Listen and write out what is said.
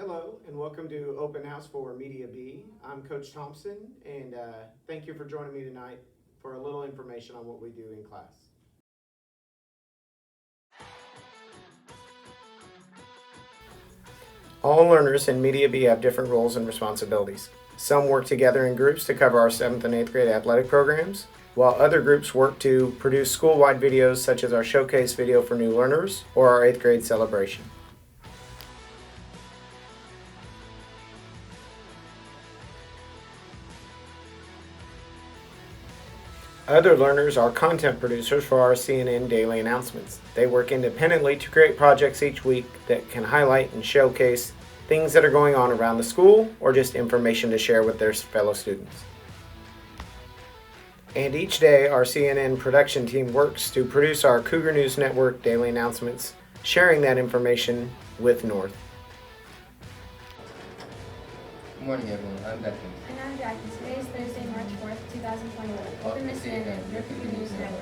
Hello, and welcome to Open House for Media B. I'm Coach Thompson, and thank you for joining me tonight for a little information on what we do in class. All learners in Media B have different roles and responsibilities. Some work together in groups to cover our 7th and 8th grade athletic programs, while other groups work to produce school-wide videos such as our showcase video for new learners or our 8th grade celebration. Other learners are content producers for our CNN daily announcements. They work independently to create projects each week that can highlight and showcase things that are going on around the school or just information to share with their fellow students. And each day, our CNN production team works to produce our Cougar News Network daily announcements, sharing that information with North. Good morning, everyone. I'm Declan. And I'm Jackie. Today is Thursday, March 4th, 2021. Welcome to CNN, your Cougar News Network.